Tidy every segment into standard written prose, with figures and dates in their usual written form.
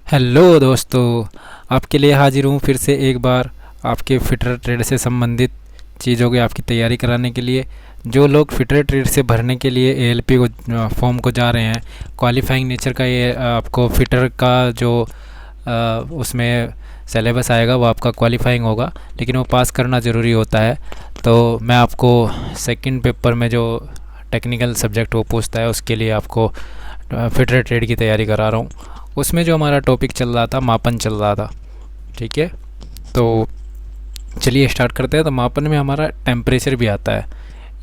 Hello दोस्तों, आपके लिए हाजिर हूँ फिर से एक बार आपके फिटर ट्रेड से संबंधित चीज़ों की आपकी तैयारी कराने के लिए। जो लोग फिटर ट्रेड से भरने के लिए एएलपी को फॉर्म को जा रहे हैं, क्वालिफाइंग नेचर का ये आपको फिटर का जो उसमें सिलेबस आएगा वो आपका क्वालिफाइंग होगा, लेकिन वो पास करना ज़रूरी होता है। तो मैं आपको सेकंड पेपर में जो टेक्निकल सब्जेक्ट वो पूछता है उसके लिए आपको फिटर ट्रेड की तैयारी करा रहा हूँ। उसमें जो हमारा टॉपिक चल रहा था, मापन चल रहा था। ठीक है, तो चलिए स्टार्ट करते हैं। तो मापन में हमारा टेम्परेचर भी आता है,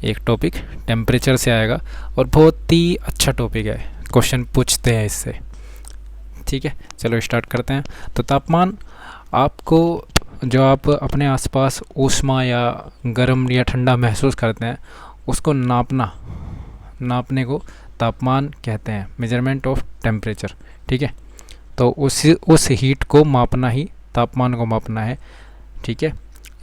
एक टॉपिक टेम्परेचर से आएगा और बहुत ही अच्छा टॉपिक है, क्वेश्चन पूछते हैं इससे। ठीक है, चलो स्टार्ट करते हैं। तो तापमान आपको जो आप अपने आसपास ऊष्मा या गर्म या ठंडा महसूस करते हैं उसको नापने को तापमान कहते हैं, मेजरमेंट ऑफ टेम्परेचर। ठीक है, तो उस हीट को मापना ही तापमान को मापना है। ठीक है,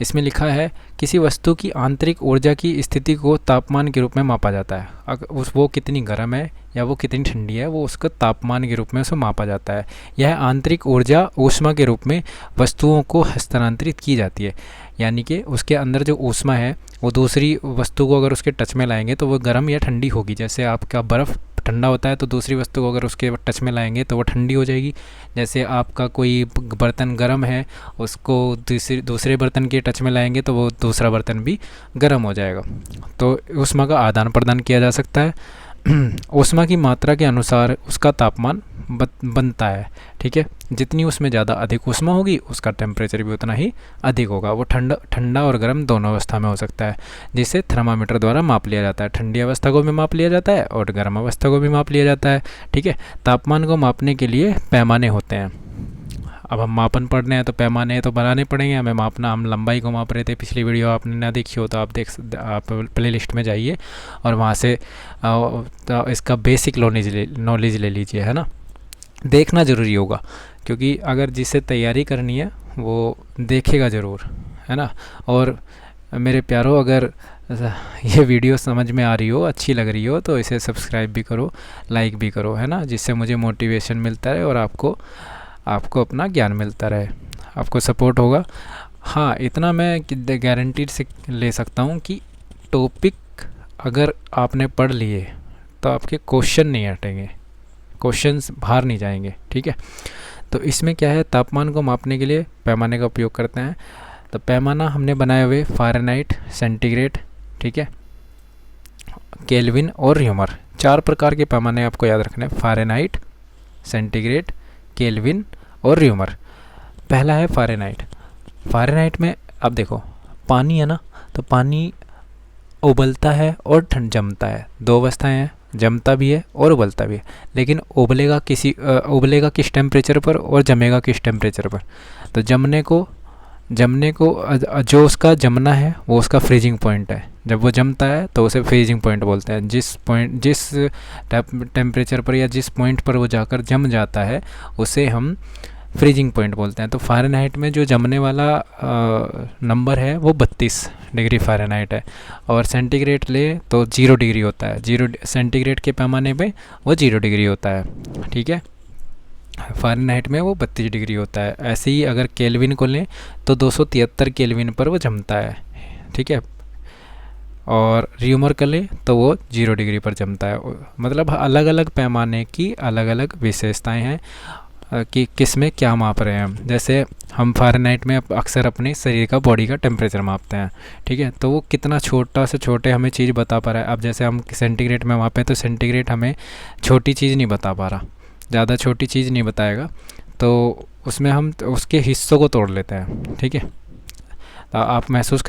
इसमें लिखा है किसी वस्तु की आंतरिक ऊर्जा की स्थिति को तापमान के रूप में मापा जाता है। अगर वो कितनी गर्म है या वो कितनी ठंडी है वो उसका तापमान के रूप में उसे मापा जाता है। यह आंतरिक ऊर्जा ऊष्मा के रूप में वस्तुओं को हस्तांतरित की जाती है, यानी कि उसके अंदर जो ऊष्मा है वो दूसरी वस्तु को अगर उसके टच में लाएंगे तो वो गर्म या ठंडी होगी। जैसे आपका बर्फ़ ठंडा होता है तो दूसरी वस्तु को अगर उसके टच में लाएंगे तो वो ठंडी हो जाएगी। जैसे आपका कोई बर्तन गर्म है, उसको दूसरे बर्तन के टच में लाएंगे तो वो दूसरा बर्तन भी गर्म हो जाएगा। तो ऊष्मा का आदान प्रदान किया जा सकता है। ऊष्मा की मात्रा के अनुसार उसका तापमान बनता है। ठीक है, जितनी उसमें ज़्यादा अधिक ऊष्मा होगी उसका टेम्परेचर भी उतना ही अधिक होगा। वो ठंडा और गर्म दोनों अवस्था में हो सकता है, जिसे थर्मामीटर द्वारा माप लिया जाता है। ठंडी अवस्था को भी माप लिया जाता है और गर्म अवस्था को भी माप लिया जाता है। ठीक है, तापमान को मापने के लिए पैमाने होते हैं। अब हम मापन पढ़ने हैं तो पैमाने तो बनाने पड़ेंगे हमें। मापना, हम लंबाई को माप रहे थे, पिछली वीडियो आपने ना देखी हो तो आप प्ले लिस्ट में जाइए और वहाँ से तो इसका बेसिक नॉलेज ले लीजिए, है ना। देखना ज़रूरी होगा, क्योंकि अगर जिसे तैयारी करनी है वो देखेगा ज़रूर, है ना। और मेरे प्यारों, अगर ये वीडियो समझ में आ रही हो, अच्छी लग रही हो तो इसे सब्सक्राइब भी करो, लाइक भी करो, है ना, जिससे मुझे मोटिवेशन मिलता है और आपको अपना ज्ञान मिलता रहे, आपको सपोर्ट होगा। हाँ, इतना मैं गारंटीड से ले सकता हूँ कि टॉपिक अगर आपने पढ़ लिए तो आपके क्वेश्चन नहीं हटेंगे, क्वेश्चंस बाहर नहीं जाएंगे। ठीक है, तो इसमें क्या है, तापमान को मापने के लिए पैमाने का उपयोग करते हैं। तो पैमाना हमने बनाए हुए फ़ारेनहाइट, सेंटीग्रेड, ठीक है, केल्विन और र्यूमर। 4 प्रकार के पैमाने आपको याद रखने हैं, फ़ारेनहाइट, सेंटीग्रेड, केल्विन और र्यूमर। पहला है फ़ारेनहाइट। फ़ारेनहाइट में अब देखो, पानी है ना, तो पानी उबलता है और जमता है। 2 अवस्थाएं हैं, जमता भी है और उबलता भी है। लेकिन उबलेगा किस टेम्परेचर पर और जमेगा किस टेम्परेचर पर। तो जमने को जो उसका जमना है वो उसका फ्रीजिंग पॉइंट है। जब वो जमता है तो उसे फ्रीजिंग पॉइंट बोलते हैं। जिस टेम्परेचर पर या जिस पॉइंट पर वो जाकर जम जाता है उसे हम फ्रीजिंग पॉइंट बोलते हैं। तो फ़ारेनहाइट में जो जमने वाला नंबर है वो 32 डिग्री फ़ारेनहाइट है। और सेंटीग्रेड ले तो 0 डिग्री होता है। 0 सेंटीग्रेड के पैमाने पे वो 0 डिग्री होता है। ठीक है, फ़ारेनहाइट में वो 32 डिग्री होता है। ऐसे ही अगर केल्विन को लें तो 273 केल्विन पर वो जमता है। ठीक है, और र्यूमर कर लें तो वो 0 डिग्री पर जमता है। मतलब अलग अलग पैमाने की अलग अलग विशेषताएं हैं कि किस में क्या माप रहे हैं हम। जैसे हम फ़ारेनहाइट में अक्सर अपने शरीर का, बॉडी का टेम्परेचर मापते हैं। ठीक है, तो वो कितना छोटा से छोटे हमें चीज़ बता पा रहा है। अब जैसे हम सेंटीग्रेड में मापें तो सेंटीग्रेड हमें छोटी चीज़ नहीं बता पा रहा, ज़्यादा छोटी चीज़ नहीं बताएगा, तो उसमें हम उसके हिस्सों को तोड़ लेते हैं। ठीक है, तो आप महसूस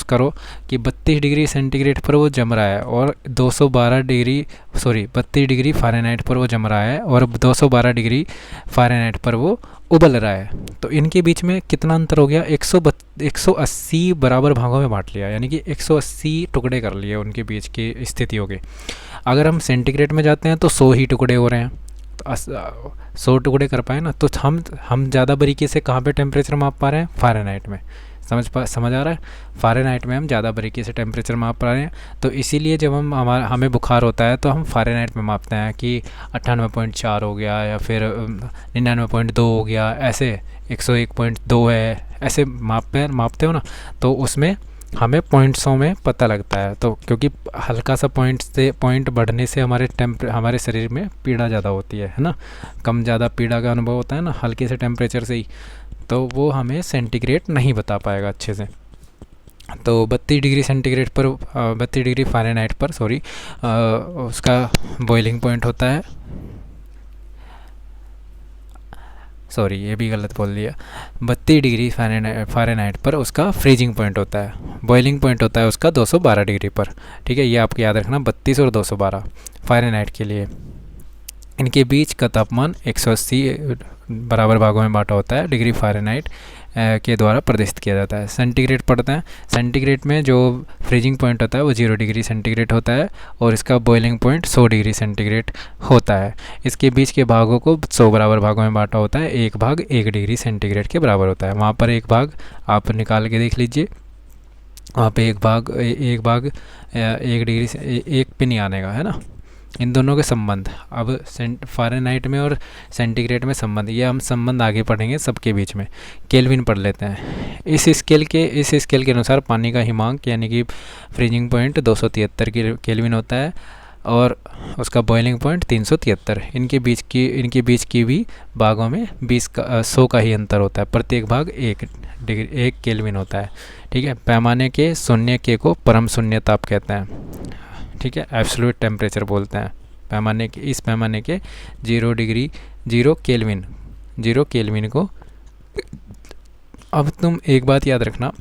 करो कि 32 डिग्री सेंटीग्रेड पर वो जम रहा है और 32 डिग्री फ़ारेनहाइट पर वो जम रहा है और 212 डिग्री फ़ारेनहाइट पर वो उबल रहा है। तो इनके बीच में कितना अंतर हो गया, 180 बराबर भागों में बांट लिया, यानी कि 180 टुकड़े कर लिए उनके बीच की स्थितियों के। अगर हम सेंटीग्रेड में जाते हैं तो 100 ही टुकड़े हो रहे हैं। तो 100 टुकड़े कर पाए ना, तो हम ज़्यादा बारीकी से कहाँ पे टेम्परेचर माप पा रहे हैं, फ़ारेनहाइट में। समझ आ रहा है। फ़ारेनहाइट में हम ज़्यादा बारीकी से टेम्परेचर माप रहे हैं, तो इसीलिए जब हमें बुखार होता है तो हम फ़ारेनहाइट में मापते हैं कि 98.4 हो गया या फिर 99.2 हो गया, ऐसे 101.2 है, ऐसे मापते हो ना, तो उसमें हमें पॉइंट्सों में पता लगता है। तो क्योंकि हल्का सा पॉइंट बढ़ने से हमारे शरीर में पीड़ा ज़्यादा होती है ना, कम ज़्यादा पीड़ा का अनुभव होता है ना हल्के से टेम्परेचर से ही, तो वो हमें सेंटीग्रेड नहीं बता पाएगा अच्छे से। तो 32 डिग्री सेंटीग्रेड पर 32 डिग्री फ़ारेनहाइट पर उसका बॉइलिंग पॉइंट होता है, सॉरी ये भी गलत बोल दिया, 32 डिग्री फ़ारेनहाइट पर उसका फ्रीजिंग पॉइंट होता है, बॉइलिंग पॉइंट होता है उसका 212 डिग्री पर। ठीक है, ये आपको याद रखना, 32 और 212 फ़ारेनहाइट के लिए। इनके बीच का तापमान 180 बराबर भागों में बांटा होता है, डिग्री फ़ारेनहाइट के द्वारा प्रदर्शित किया जाता है। सेंटीग्रेड पढ़ते हैं, सेंटीग्रेड में जो फ्रीजिंग पॉइंट होता है वो 0 डिग्री सेंटीग्रेड होता है और इसका बॉइलिंग पॉइंट 100 डिग्री सेंटीग्रेड होता है। इसके बीच के भागों को 100 बराबर भागों में बांटा होता है, एक भाग 1 डिग्री सेंटीग्रेड के बराबर होता है। वहाँ पर एक भाग आप निकाल के देख लीजिए, वहाँ पे एक भाग 1 डिग्री से 1 पे नहीं आने का है ना। इन दोनों के संबंध, अब फ़ारेनहाइट में और सेंटीग्रेड में संबंध, ये हम संबंध आगे पढ़ेंगे सबके बीच में। केल्विन पढ़ लेते हैं। इस स्केल के अनुसार पानी का हिमांक यानी कि फ्रीजिंग पॉइंट 273 केल्विन होता है और उसका बॉइलिंग पॉइंट 373। इनके बीच की भी भागों में 100 का ही अंतर होता है, प्रत्येक भाग 1 केल्विन होता है। ठीक है, पैमाने के शून्य के को परम शून्य ताप कहते हैं। ठीक है, एब्सोल्यूट टेम्परेचर बोलते हैं इस पैमाने के 0 केल्विन को। अब तुम एक बात याद रखना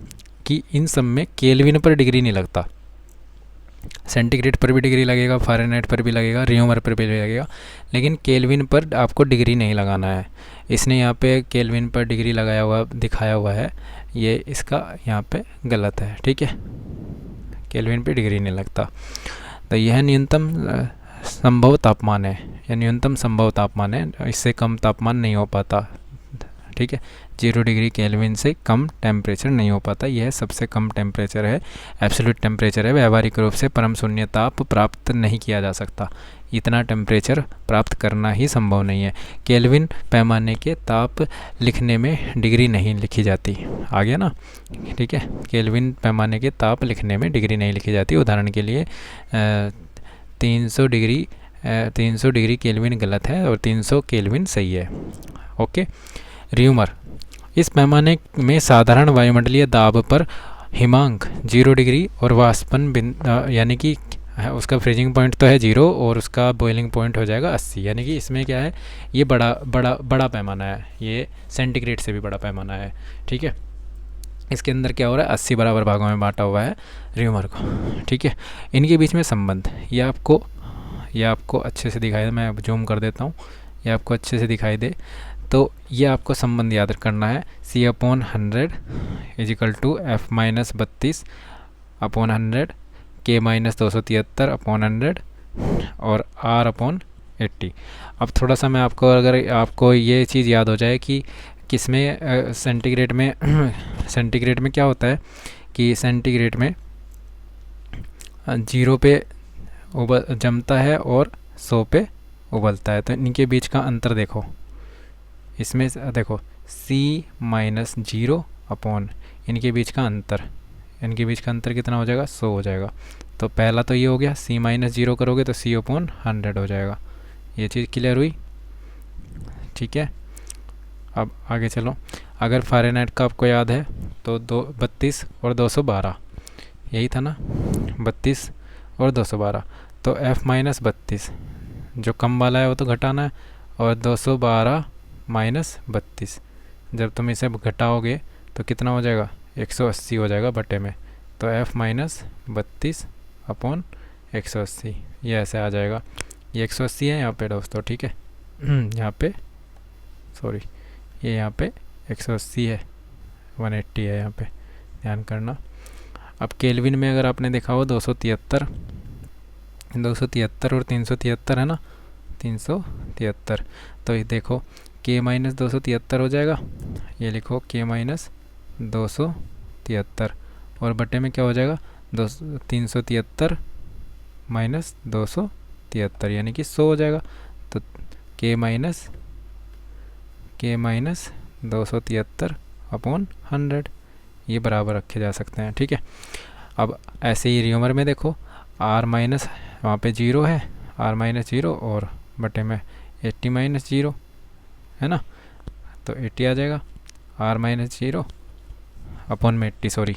कि इन सब में केल्विन पर डिग्री नहीं लगता, सेंटीग्रेड पर भी डिग्री लगेगा, फ़ारेनहाइट पर भी लगेगा, रियोमर पर भी लगेगा, लेकिन केल्विन पर आपको डिग्री नहीं लगाना है। इसने यहाँ पे केल्विन पर डिग्री दिखाया हुआ है, ये इसका यहाँ पे गलत है। ठीक है, केल्विन पे डिग्री नहीं लगता। तो यह न्यूनतम संभव तापमान है, या न्यूनतम संभव तापमान है, इससे कम तापमान नहीं हो पाता। ठीक है, 0 डिग्री केल्विन से कम टेम्परेचर नहीं हो पाता, यह सबसे कम टेम्परेचर है, एब्सोल्यूट टेम्परेचर है। व्यावहारिक रूप से परम शून्य ताप प्राप्त नहीं किया जा सकता, इतना टेम्परेचर प्राप्त करना ही संभव नहीं है। केल्विन पैमाने के ताप लिखने में डिग्री नहीं लिखी जाती, आ गया ना। ठीक है, केल्विन पैमाने के ताप लिखने में डिग्री नहीं लिखी जाती। उदाहरण के लिए 300 डिग्री केल्विन गलत है और 300 केल्विन सही है। ओके, रियूमर, इस पैमाने में साधारण वायुमंडलीय दाब पर हिमांक 0 डिग्री और वाष्पन यानी कि उसका फ्रीजिंग पॉइंट तो है 0 और उसका बॉइलिंग पॉइंट हो जाएगा 80। यानी कि इसमें क्या है, ये बड़ा पैमाना है, ये सेंटीग्रेड से भी बड़ा पैमाना है। ठीक है, इसके अंदर क्या हो रहा है, 80 बराबर भागों में बांटा हुआ है रियूमर को। ठीक है, इनके बीच में संबंध, ये आपको अच्छे से दिखाई दे, मैं जूम कर देता हूँ, ये आपको अच्छे से दिखाई दे। तो ये आपको संबंध याद करना है, C/100 = F-32/100, K-273/100 और R/80। अब थोड़ा सा मैं अगर आपको ये चीज़ याद हो जाए कि किसमें सेंटीग्रेड में क्या होता है कि सेंटीग्रेड में 0 पे जमता है और 100 पे उबलता है। तो इनके बीच का अंतर देखो, इसमें देखो C-0 अपॉन इनके बीच का अंतर कितना हो जाएगा, 100 हो जाएगा। तो पहला तो ये हो गया, C-0 करोगे तो C/100 हो जाएगा। ये चीज़ क्लियर हुई? ठीक है, अब आगे चलो। अगर फ़ारेनहाइट का आपको याद है तो 32 और 212 यही था ना, 32 और 212। तो F-32 जो कम वाला है वो तो घटाना है, और 212 - 32 जब तुम इसे घटाओगे तो कितना हो जाएगा, 180 हो जाएगा बटे में। तो F-32 अपॉन 180, ये ऐसे आ जाएगा। ये 180 है यहाँ पे दोस्तों, ठीक है यहाँ पे सॉरी, ये यहाँ पे 180 है, 180 है यहाँ पे, ध्यान करना। अब केल्विन में अगर आपने देखा हो 273 और 373 है ना, 373। तो ये देखो K - 273 हो जाएगा, ये लिखो K - 273 273 और बटे में क्या हो जाएगा 373 माइनस 273 यानी कि 100 हो जाएगा। तो k माइनस 273 अपॉन 100 ये बराबर रखे जा सकते हैं। ठीक है, अब ऐसे ही रियोमर में देखो r माइनस वहाँ पे 0 है, r माइनस 0 और बटे में 80 माइनस 0 है ना, तो 80 आ जाएगा। r माइनस 0 अपॉन में 80 सॉरी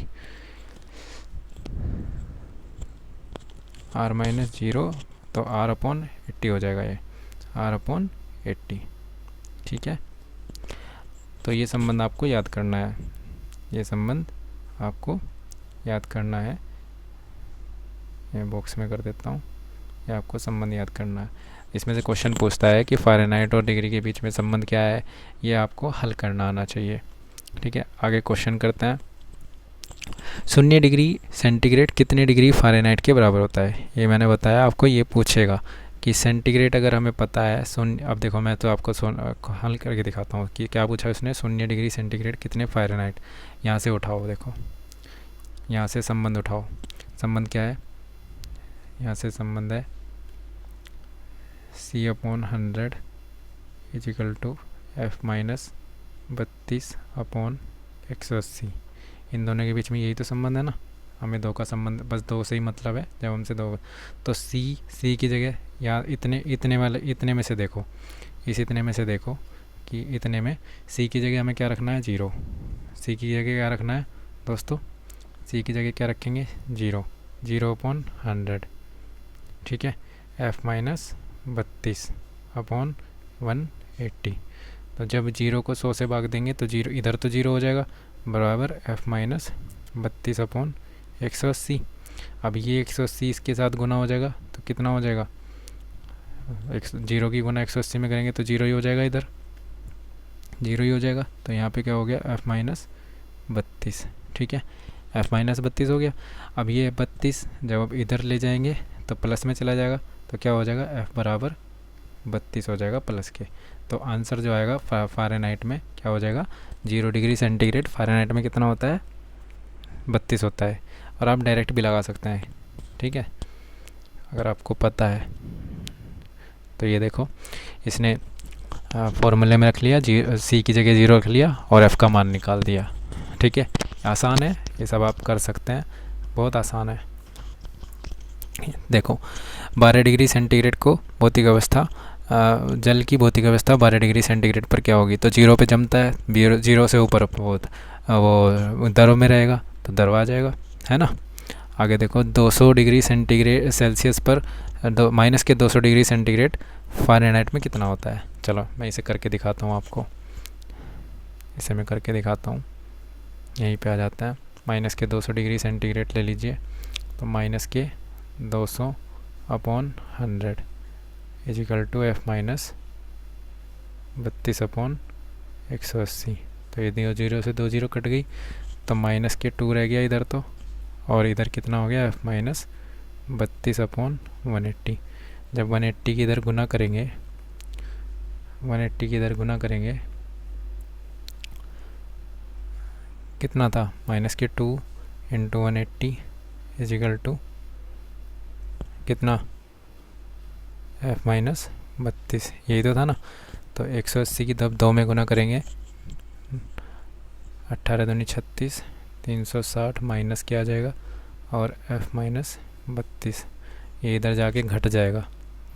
r माइनस 0 तो r अपॉन 80 हो जाएगा, ये r अपॉन 80। ठीक है, तो ये संबंध आपको याद करना है, ये संबंध आपको याद करना है। ये बॉक्स में कर देता हूँ, ये आपको संबंध याद करना है। इसमें से क्वेश्चन पूछता है कि फ़ारेनहाइट और डिग्री के बीच में संबंध क्या है, ये आपको हल करना आना चाहिए। ठीक है, आगे क्वेश्चन करते हैं। 0 डिग्री सेंटीग्रेड कितने डिग्री फ़ारेनहाइट के बराबर होता है? ये मैंने बताया आपको, ये पूछेगा कि सेंटीग्रेड अगर हमें पता है 0, अब देखो मैं तो आपको हल करके दिखाता हूँ कि क्या पूछा है उसने। 0 डिग्री सेंटीग्रेड कितने फ़ारेनहाइट, यहाँ से उठाओ, देखो यहाँ से संबंध उठाओ। संबंध क्या है, यहाँ से संबंध है c upon 100 is equal to f minus 32 upon 180। इन दोनों के बीच में यही तो संबंध है ना, हमें दो का संबंध बस दो से ही मतलब है। जब हमसे दो तो c की जगह या इतने में से देखो, इस इतने में से देखो कि इतने में c की जगह हमें क्या रखना है 0। c की जगह क्या रखना है दोस्तों, c की जगह क्या रखेंगे 0 अपॉन 100। ठीक है, f माइनस 32 अपॉन 180। तो जब 0 को 100 से भाग देंगे तो 0 इधर तो 0 हो जाएगा, बराबर f माइनस 32 अपॉन 180। अब ये 180 इसके साथ गुना हो जाएगा तो कितना हो जाएगा, 0 की गुना 180 में करेंगे तो 0 ही हो जाएगा, इधर 0 ही हो जाएगा। तो यहाँ पे क्या हो गया f माइनस 32। ठीक है, f माइनस 32 हो गया। अब ये 32 जब अब इधर ले जाएंगे तो प्लस में चला जाएगा, तो क्या हो जाएगा f बराबर 32 हो जाएगा प्लस के। तो आंसर जो आएगा फ़ारेनहाइट में क्या हो जाएगा, 0 डिग्री सेंटीग्रेड फ़ारेनहाइट में कितना होता है 32 होता है। और आप डायरेक्ट भी लगा सकते हैं, ठीक है, अगर आपको पता है तो। ये देखो इसने फॉर्मूले में रख लिया, c की जगह 0 रख लिया और f का मान निकाल दिया। ठीक है, आसान है, ये सब आप कर सकते हैं, बहुत आसान है। देखो 12 डिग्री सेंटीग्रेड को भौतिक अवस्था, जल की भौतिक अवस्था 12 डिग्री सेंटीग्रेड पर क्या होगी, तो 0 पे जमता है, 0 से ऊपर वो दरों में रहेगा तो दरवा आ जाएगा, है ना। आगे देखो 200 डिग्री सेंटीग्रेड सेल्सियस पर माइनस के 200 डिग्री सेंटीग्रेड फ़ारेनहाइट में कितना होता है। चलो मैं इसे करके दिखाता हूँ आपको, इसे मैं करके दिखाता हूँ। यहीं पे आ जाता है, माइनस के 200 डिग्री सेंटीग्रेड ले लीजिए, तो माइनस के 200 upon 100 is equal to f minus 32 upon 180। तो ये 0 से 2 0 कट गई, तो माइनस के 2 रह गया इधर तो, और इधर कितना हो गया f माइनस 32 अपॉन 180। जब 180 की इधर गुना करेंगे, 180 की इधर गुना करेंगे कितना था, माइनस के 2 इंटू 180 इजिकल टू कितना f माइनस 32, यही तो था ना। तो 180 की जब 2 में गुना करेंगे 18 दूनी 36, 360 माइनस क्या आ जाएगा, और f माइनस 32 ये इधर जाके घट जाएगा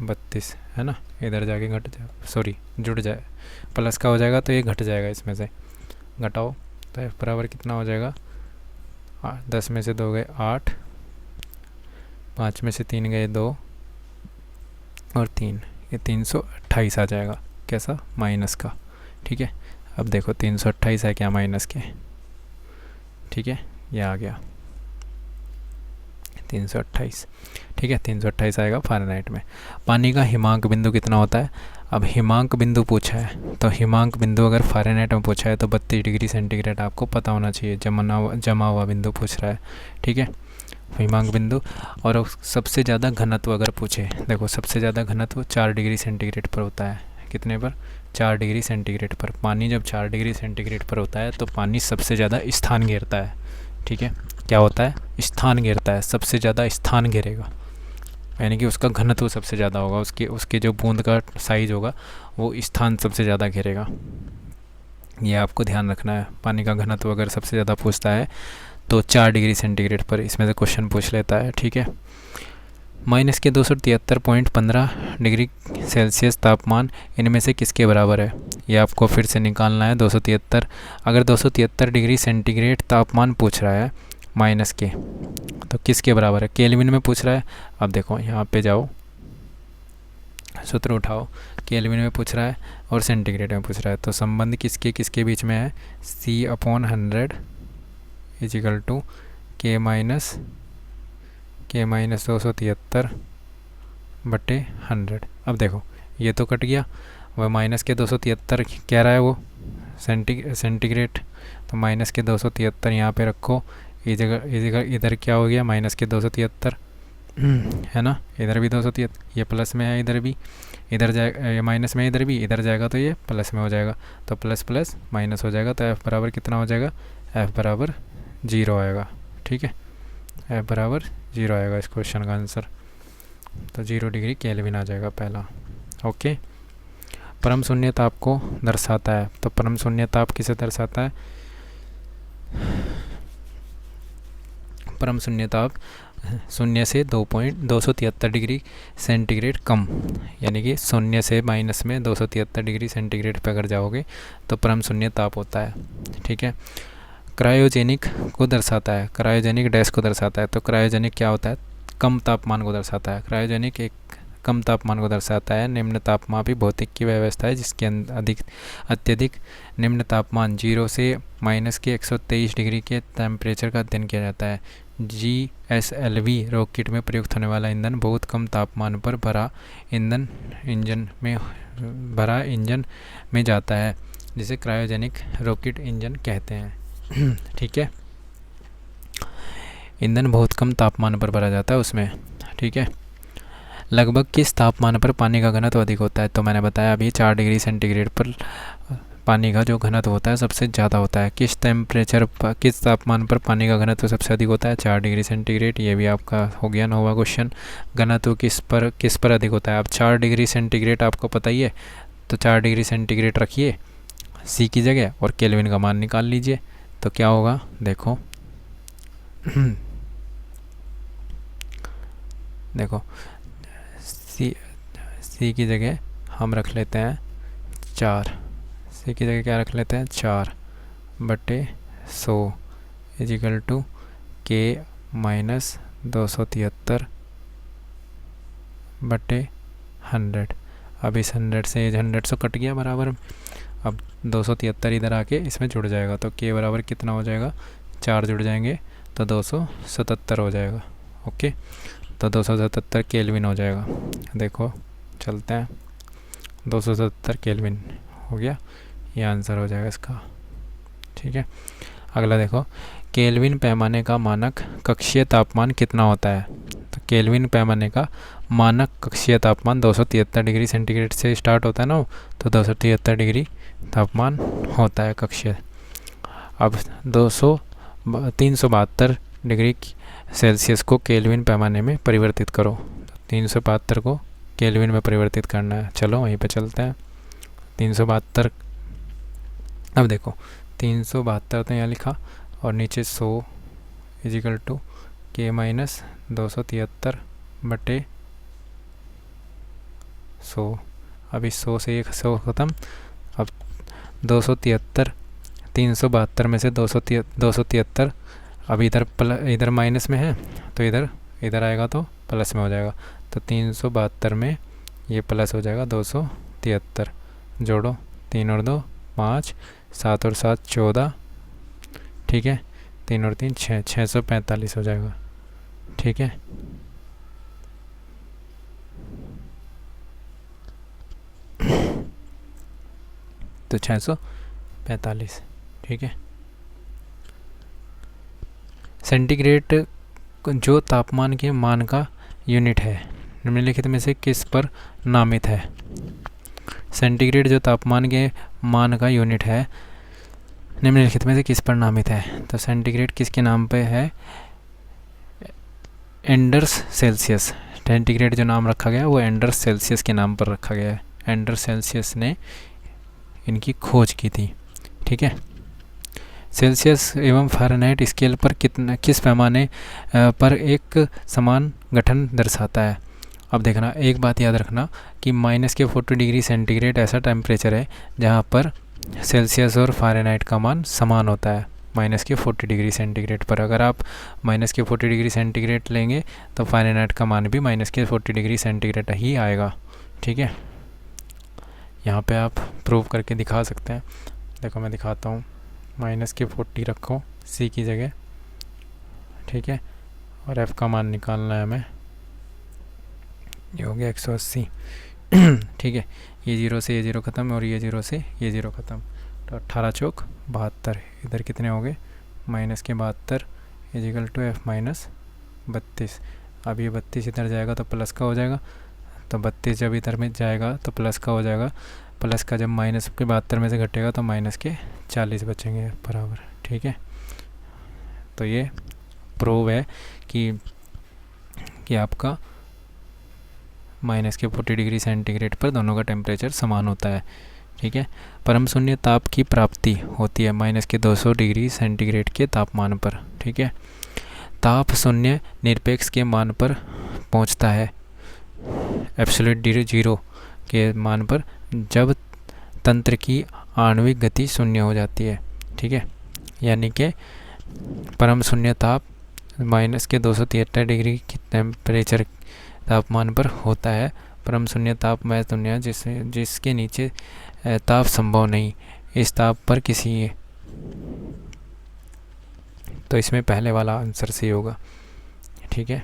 32, है ना, इधर जाके घट जाए, सॉरी जुड़ जाए, प्लस का हो जाएगा तो ये घट जाएगा, इसमें से घटाओ तो f बराबर कितना हो जाएगा, 10 में से 2 गए 8, 5 में से 3 गए 2 और 3, ये 328 आ जाएगा, कैसा, माइनस का। ठीक है, अब देखो 328 है क्या माइनस के, ठीक है, ये आ गया 328। ठीक है, 328 आएगा फ़ारेनहाइट में। पानी का हिमांक बिंदु कितना होता है। अब हिमांक बिंदु पूछा है, तो हिमांक बिंदु अगर फ़ारेनहाइट में पूछा है तो 32 डिग्री सेंटीग्रेड आपको पता होना चाहिए, जमा हुआ बिंदु पूछ रहा है। ठीक है, हिमांक बिंदु। और सबसे ज़्यादा घनत्व अगर पूछे, देखो सबसे ज़्यादा घनत्व 4 डिग्री सेंटीग्रेड पर होता है, कितने पर, 4 डिग्री सेंटीग्रेड पर। पानी जब 4 डिग्री सेंटीग्रेड पर होता है तो पानी सबसे ज़्यादा स्थान घेरता है। ठीक है, क्या होता है, स्थान घेरता है, सबसे ज़्यादा स्थान घेरेगा, यानी कि उसका घनत्व सबसे ज़्यादा होगा, उसके जो बूंद का साइज होगा वो स्थान सबसे ज़्यादा घेरेगा। ये आपको ध्यान रखना है। पानी का घनत्व अगर सबसे ज़्यादा पूछता है तो 4 डिग्री सेंटीग्रेड पर इसमें से क्वेश्चन पूछ लेता है। ठीक है, माइनस के 273.15 डिग्री सेल्सियस तापमान इनमें से किसके बराबर है? ये आपको फिर से निकालना है। 273, अगर 273 डिग्री सेंटीग्रेड तापमान पूछ रहा है माइनस के, तो किसके बराबर है? केल्विन में पूछ रहा है। अब देखो यहाँ पे जाओ, सूत्र उठाओ, केल्विन में पूछ रहा है और सेंटीग्रेड में पूछ रहा है, तो संबंध किसके किसके बीच में है? C/100 is equal to K minus 273 बटे 100। अब देखो ये तो कट गया, वह माइनस के 273 कह रहा है वो सेंटीग्रेड, तो माइनस के 273 यहाँ पे रखो, इधर क्या हो गया, माइनस के 273 है ना, इधर भी 273, ये प्लस में है, इधर भी, इधर जाएगा, ये माइनस में, इधर भी, इधर जाएगा तो ये प्लस में हो जाएगा, तो प्लस प्लस माइनस हो जाएगा, तो F बराबर कितना हो जाएगा? F बराबर 0 आएगा। ठीक है, F बराबर 0 आएगा इस क्वेश्चन का आंसर, तो 0 डिग्री केल्विन आ जाएगा पहला। ओके, परम शून्य ताप को दर्शाता है, तो परम शून्य ताप किसे दर्शाता है? परम शून्य ताप शून्य से 273 डिग्री सेंटीग्रेड कम, यानी कि शून्य से माइनस में 273 डिग्री सेंटीग्रेड पर अगर जाओगे तो परम शून्य ताप होता है। ठीक है, क्रायोजेनिक को दर्शाता है, क्रायोजेनिक डैश को दर्शाता है, तो क्रायोजेनिक क्या होता है? कम तापमान को दर्शाता है। क्रायोजेनिक एक कम तापमान को दर्शाता है। निम्न तापमापी भौतिक की व्यवस्था है जिसके अत्यधिक निम्न तापमान 0 से माइनस के 123 डिग्री के टेम्परेचर का अध्ययन किया जाता है। GSLV रॉकेट में प्रयुक्त होने वाला ईंधन बहुत कम तापमान पर भरा इंजन में जाता है, जिसे क्रायोजेनिक रॉकेट इंजन कहते हैं। ठीक है, ईंधन बहुत कम तापमान पर भरा जाता है उसमें। ठीक है, लगभग किस तापमान पर पानी का घनत्व अधिक होता है? तो मैंने बताया अभी 4 डिग्री सेंटीग्रेड पर पानी का जो घनत्व होता है सबसे ज़्यादा होता है। किस टेम्परेचर पर, किस तापमान पर पानी का घनत्व सबसे अधिक होता है? 4 डिग्री सेंटीग्रेड। ये भी आपका हो गया 9वां क्वेश्चन। घनत्व किस पर अधिक होता है? अब 4 डिग्री सेंटीग्रेड आपको पता ही है, तो 4 डिग्री सेंटीग्रेड रखिए C की जगह और केल्विन का मान निकाल लीजिए, तो क्या होगा देखो। देखो C की जगह हम रख लेते हैं 4, C की जगह क्या रख लेते हैं 4 बटे 100 इजिकल टू K माइनस 273 बटे 100। अब इस 100 से 100 से कट गया बराबर, अब 273 इधर आके इसमें जुड़ जाएगा, तो K बराबर कितना हो जाएगा? 4 जुड़ जाएंगे तो 277 हो जाएगा। ओके, तो 277 केल्विन हो जाएगा। देखो चलते हैं, 277 केल्विन हो गया, ये आंसर हो जाएगा इसका। ठीक है, अगला देखो, केल्विन पैमाने का मानक कक्षीय तापमान कितना होता है? तो केल्विन पैमाने का मानक कक्षीय तापमान 273 डिग्री सेंटीग्रेड से स्टार्ट होता है ना, तो 273 डिग्री तापमान होता है कक्षीय। अब 372 डिग्री सेल्सियस को केल्विन पैमाने में परिवर्तित करो, तो 372 को केल्विन में परिवर्तित करना है। चलो वहीं पे चलते हैं। 372, अब देखो 372 तो यहाँ लिखा और नीचे 100 इजिकल टू K माइनस 273 बटे 100। अब इस 100 से 100 ख़त्म। अब 273, 372 में से 273 अब इधर माइनस में है, तो इधर आएगा तो प्लस में हो जाएगा, तो 372 में ये प्लस हो जाएगा 273। जोड़ो, 3 और 2 5, 7 और 7 14। ठीक है, 3 और 3 6, 645 हो जाएगा। ठीक है, तो 645। ठीक है, सेंटीग्रेड जो तापमान के मान का यूनिट है निम्नलिखित में से किस पर नामित है? सेंटीग्रेड जो तापमान के मान का यूनिट है निम्नलिखित में से किस पर नामित है? तो सेंटीग्रेड किसके नाम पे है? Anders Celsius. सेंटीग्रेड जो नाम रखा गया है वो एंडर्स सेल्सियस के नाम पर रखा गया है। एंडर्स सेल्सियस ने इनकी खोज की थी। ठीक है। सेल्सियस एवं फ़ारेनहाइट स्केल पर किस पैमाने पर एक समान गठन दर्शाता है? अब देखना, एक बात याद रखना कि -40 डिग्री सेंटीग्रेड ऐसा टेम्परेचर है जहाँ पर सेल्सियस और फ़ारेनहाइट का मान समान होता है। -40 डिग्री सेंटीग्रेड पर अगर आप -40 डिग्री सेंटीग्रेड लेंगे तो फ़ारेनहाइट का मान भी -40 डिग्री सेंटीग्रेड ही आएगा। ठीक है। यहाँ पे आप प्रूव करके दिखा सकते हैं। देखो मैं दिखाता हूँ। -40 रखो सी की जगह। ठीक है। और एफ़ का मान निकालना है हमें। ये हो गया 180। ठीक है। ये 0 से ये 0 ख़त्म और ये 0 से ये 0 ख़त्म, तो 18 चौक 72। इधर कितने हो गए? -72 इजिकल टू F - 32। अब ये 32 इधर जाएगा तो प्लस का हो जाएगा, तो 32 जब इधर में जाएगा तो प्लस का हो जाएगा। प्लस का जब -72 में से घटेगा तो -40 बचेंगे बराबर। ठीक है। तो ये प्रूव है कि आपका -40 डिग्री सेंटीग्रेड पर दोनों का टेम्परेचर समान होता है। ठीक है। परम शून्य ताप की प्राप्ति होती है -200 डिग्री सेंटीग्रेड के तापमान पर। ठीक है। ताप शून्य निरपेक्ष के मान पर पहुंचता है, एब्सोल्यूट 0 के मान पर, जब तंत्र की आणविक गति शून्य हो जाती है। ठीक है। यानी कि परम शून्य ताप -273 डिग्री की टेम्परेचर तापमान पर होता है। परम शून्य ताप में दुनिया जिसके नीचे ताप संभव नहीं, इस ताप पर किसी, तो इसमें पहले वाला आंसर सही होगा। ठीक है।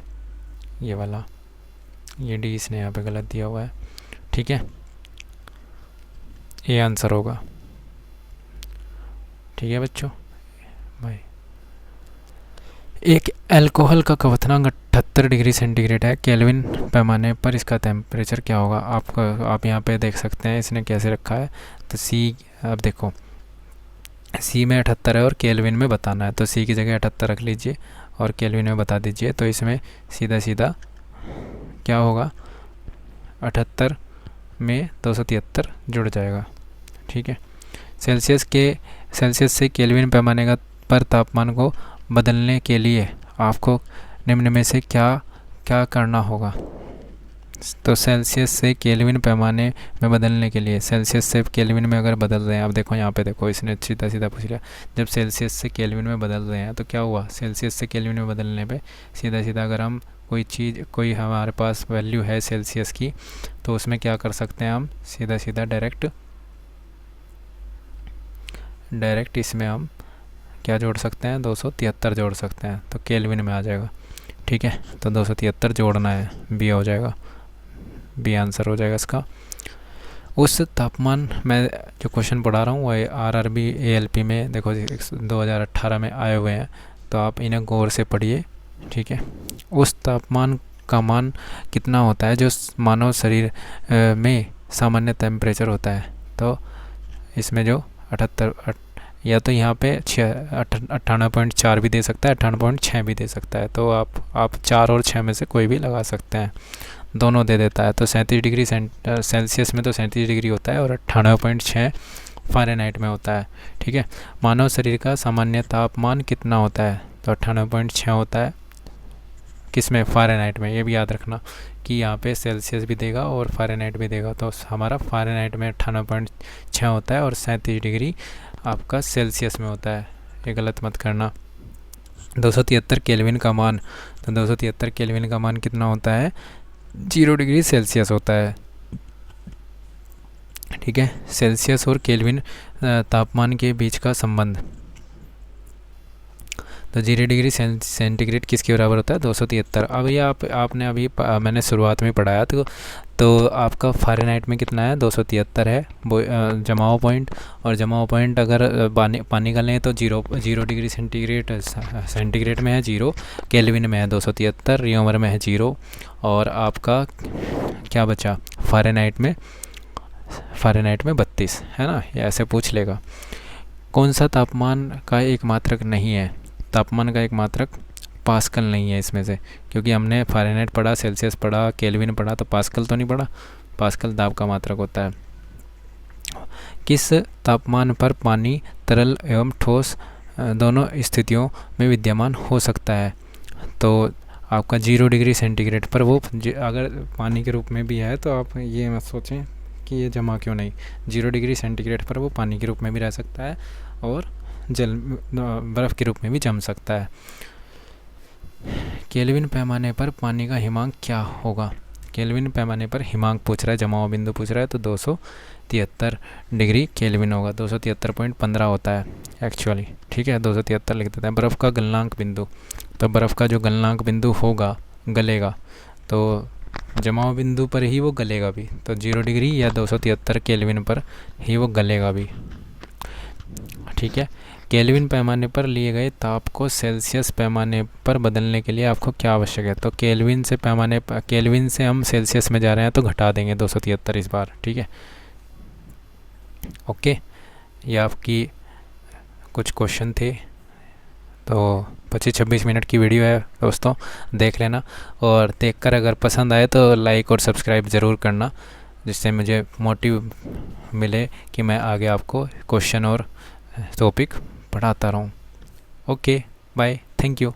ये वाला, ये डी इसने यहाँ पे गलत दिया हुआ है। ठीक है। ये आंसर होगा। ठीक है बच्चों। भाई एक अल्कोहल का क्वथनांक 78 डिग्री सेंटीग्रेड है। केल्विन पैमाने पर इसका टेम्परेचर क्या होगा? आप यहाँ पे देख सकते हैं इसने कैसे रखा है। तो सी, अब देखो सी में 78 है और केल्विन में बताना है, तो सी की जगह 78 रख लीजिए और केल्विन में बता दीजिए। तो इसमें सीधा सीधा क्या होगा? 78 में 273 जुड़ जाएगा। ठीक है। सेल्सियस से केल्विन पैमाने का पर तापमान को बदलने के लिए आपको निम्न में से क्या क्या करना होगा? तो सेल्सियस से केल्विन पैमाने में बदलने के लिए, सेल्सियस से केल्विन में अगर बदल रहे हैं, अब देखो यहाँ पे देखो इसने सीधा सीधा पूछ लिया। जब सेल्सियस से केल्विन में बदल रहे हैं तो क्या हुआ? सेल्सियस से केल्विन में बदलने पे सीधा सीधा अगर हम कोई हमारे पास वैल्यू है सेल्सियस की, तो उसमें क्या कर सकते हैं हम? सीधा सीधा डायरेक्ट इसमें हम क्या जोड़ सकते हैं? 273 जोड़ सकते हैं, तो केल्विन में आ जाएगा। ठीक है। तो 273 जोड़ना है, बी हो जाएगा, बी आंसर हो जाएगा इसका। उस तापमान में जो क्वेश्चन पढ़ा रहा हूँ वो RRB ALP में देखो 2018 में आए हुए हैं, तो आप इन्हें गौर से पढ़िए। ठीक है। उस तापमान का मान कितना होता है जो मानव शरीर में सामान्य टेम्परेचर होता है? तो इसमें जो 78, या तो यहाँ पे 98.4 भी दे सकता है, 98.6 भी दे सकता है, तो आप 4 और 6 में से कोई भी लगा सकते हैं, दोनों दे देता है। तो 37 डिग्री सेल्सियस में तो 37 डिग्री होता है और 98.6 फ़ारेनहाइट में होता है। ठीक है। मानव शरीर का सामान्य तापमान कितना होता है? तो 98.6 होता है। किस में? फ़ारेनहाइट में। ये भी याद रखना कि यहाँ पे सेल्सियस भी देगा और फ़ारेनहाइट भी देगा, तो हमारा फ़ारेनहाइट में 98.6 होता है और 37 डिग्री आपका सेल्सियस में होता है। ये गलत मत करना। 273 केल्विन का मान, तो 273 केल्विन का मान कितना होता है? 0 डिग्री सेल्सियस होता है। ठीक है। सेल्सियस और केल्विन तापमान के बीच का संबंध, तो 0 डिग्री सेंटीग्रेड किसके बराबर होता है? 273। अब ये आपने अभी मैंने शुरुआत में पढ़ाया, तो आपका फ़ारेनहाइट में कितना है? 273 है जमाव पॉइंट, और जमाव पॉइंट अगर पानी का लें तो 0 डिग्री सेंटीग्रेड में है 0, केल्विन में है 273, रियोमर में है 0, और आपका क्या बचा? फ़ारेनहाइट में 32 है ना। ये ऐसे पूछ लेगा। कौन सा तापमान का एक मात्रक नहीं है? तापमान का एक मात्रक पास्कल नहीं है इसमें से, क्योंकि हमने फ़ारेनहाइट पढ़ा, सेल्सियस पढ़ा, केल्विन पढ़ा, तो पास्कल तो नहीं पढ़ा। पास्कल दाब का मात्रक होता है। किस तापमान पर पानी तरल एवं ठोस दोनों स्थितियों में विद्यमान हो सकता है? तो आपका 0 डिग्री सेंटीग्रेड पर वो अगर पानी के रूप में भी है तो आप ये मत सोचें कि ये जमा क्यों नहीं। 0 डिग्री सेंटीग्रेड पर वो पानी के रूप में भी रह सकता है और बर्फ़ के रूप में भी जम सकता है। केल्विन पैमाने पर पानी का हिमांक क्या होगा? केल्विन पैमाने पर हिमांक पूछ रहा है, जमाव बिंदु पूछ रहा है, तो 273 डिग्री केल्विन होगा। 273.15 होता है एक्चुअली, ठीक है, 273 लिख देते हैं। बर्फ़ का गलनांक बिंदु, तो बर्फ़ का जो गलनांक बिंदु होगा, गलेगा, तो जमाव बिंदु पर ही वो गलेगा भी, तो 0 डिग्री या 273 केल्विन पर ही वो गलेगा भी, ठीक है। केल्विन पैमाने पर लिए गए ताप को सेल्सियस पैमाने पर बदलने के लिए आपको क्या आवश्यक है? तो केल्विन से हम सेल्सियस में जा रहे हैं तो घटा देंगे 273 इस बार, ठीक है, ओके। ये आपकी कुछ क्वेश्चन थे। तो 25-26 मिनट की वीडियो है दोस्तों, देख लेना, और देखकर अगर पसंद आए तो लाइक और सब्सक्राइब ज़रूर करना, जिससे मुझे मोटिव मिले कि मैं आगे आपको क्वेश्चन और टॉपिक पढ़ाता रहूँ। Okay, bye, thank you.